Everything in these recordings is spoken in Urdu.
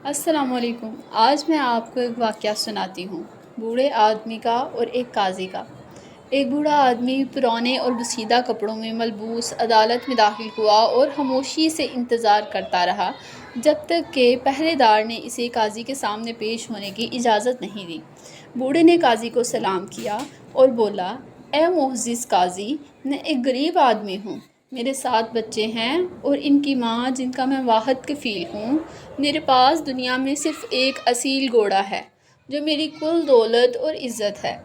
السلام علیکم۔ آج میں آپ کو ایک واقعہ سناتی ہوں، بوڑھے آدمی کا اور ایک قاضی کا۔ ایک بوڑھا آدمی پرانے اور بسیدہ کپڑوں میں ملبوس عدالت میں داخل ہوا اور خاموشی سے انتظار کرتا رہا جب تک کہ پہرے دار نے اسے قاضی کے سامنے پیش ہونے کی اجازت نہیں دی۔ بوڑھے نے قاضی کو سلام کیا اور بولا، اے معزز قاضی، میں ایک غریب آدمی ہوں۔ میرے 7 بچے ہیں اور ان کی ماں جن کا میں واحد کفیل ہوں۔ میرے پاس دنیا میں صرف ایک اصیل گھوڑا ہے جو میری کل دولت اور عزت ہے۔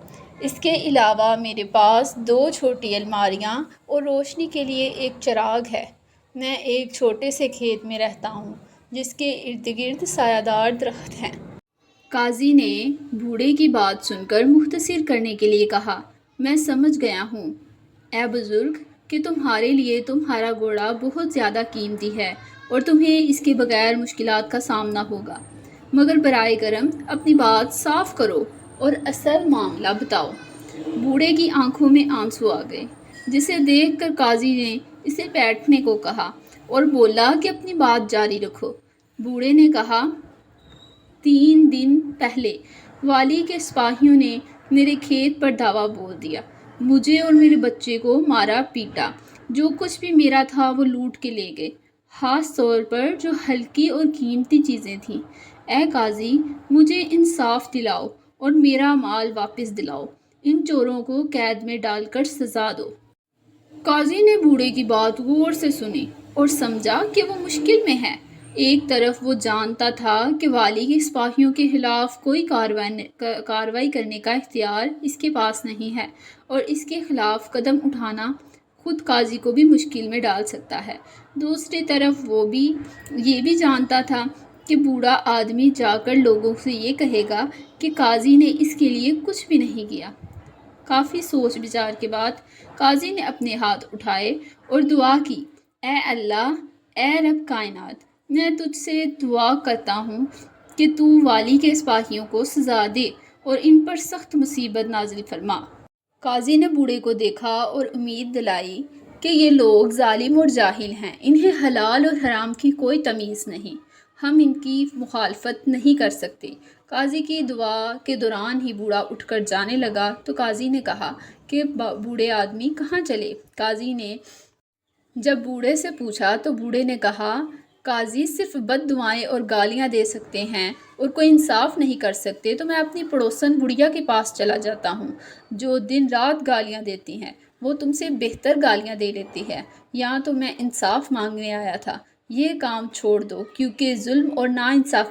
اس کے علاوہ میرے پاس 2 چھوٹی الماریاں اور روشنی کے لیے ایک چراغ ہے۔ میں ایک چھوٹے سے کھیت میں رہتا ہوں جس کے ارد گرد سایہ دار درخت ہیں۔ قاضی نے بوڑھے کی بات سن کر مختصر کرنے کے لیے کہا، میں سمجھ گیا ہوں اے بزرگ کہ تمہارے لیے تمہارا گھوڑا بہت زیادہ قیمتی ہے اور تمہیں اس کے بغیر مشکلات کا سامنا ہوگا، مگر برائے کرم اپنی بات صاف کرو اور اصل معاملہ بتاؤ۔ بوڑھے کی آنکھوں میں آنسو آ گئے، جسے دیکھ کر قاضی نے اسے بیٹھنے کو کہا اور بولا کہ اپنی بات جاری رکھو۔ بوڑھے نے کہا، 3 دن پہلے والی کے سپاہیوں نے میرے کھیت پر دھاوا بول دیا، مجھے اور میرے بچے کو مارا پیٹا، جو کچھ بھی میرا تھا وہ لوٹ کے لے گئے، خاص طور پر جو ہلکی اور قیمتی چیزیں تھیں۔ اے قاضی، مجھے انصاف دلاؤ اور میرا مال واپس دلاؤ، ان چوروں کو قید میں ڈال کر سزا دو۔ قاضی نے بوڑھے کی بات غور سے سنی اور سمجھا کہ وہ مشکل میں ہے۔ ایک طرف وہ جانتا تھا کہ والی کے سپاہیوں کے خلاف کوئی کارروائی کرنے کا اختیار اس کے پاس نہیں ہے اور اس کے خلاف قدم اٹھانا خود قاضی کو بھی مشکل میں ڈال سکتا ہے۔ دوسری طرف وہ یہ بھی جانتا تھا کہ بوڑھا آدمی جا کر لوگوں سے یہ کہے گا کہ قاضی نے اس کے لیے کچھ بھی نہیں کیا۔ کافی سوچ بچار کے بعد قاضی نے اپنے ہاتھ اٹھائے اور دعا کی، اے اللہ، اے رب کائنات، میں تجھ سے دعا کرتا ہوں کہ تو والی کے سپاہیوں کو سزا دے اور ان پر سخت مصیبت نازل فرما۔ قاضی نے بوڑھے کو دیکھا اور امید دلائی کہ یہ لوگ ظالم اور جاہل ہیں، انہیں حلال اور حرام کی کوئی تمیز نہیں، ہم ان کی مخالفت نہیں کر سکتے۔ قاضی کی دعا کے دوران ہی بوڑھا اٹھ کر جانے لگا تو قاضی نے کہا کہ بوڑھے آدمی کہاں چلے؟ قاضی نے جب بوڑھے سے پوچھا تو بوڑھے نے کہا، قاضی صرف بد دعائیں اور گالیاں دے سکتے ہیں اور کوئی انصاف نہیں کر سکتے، تو میں اپنی پڑوسن بڑھیا کے پاس چلا جاتا ہوں جو دن رات گالیاں دیتی ہیں، وہ تم سے بہتر گالیاں دے لیتی ہے۔ یہاں تو میں انصاف مانگنے آیا تھا، یہ کام چھوڑ دو کیونکہ ظلم اور ناانصافی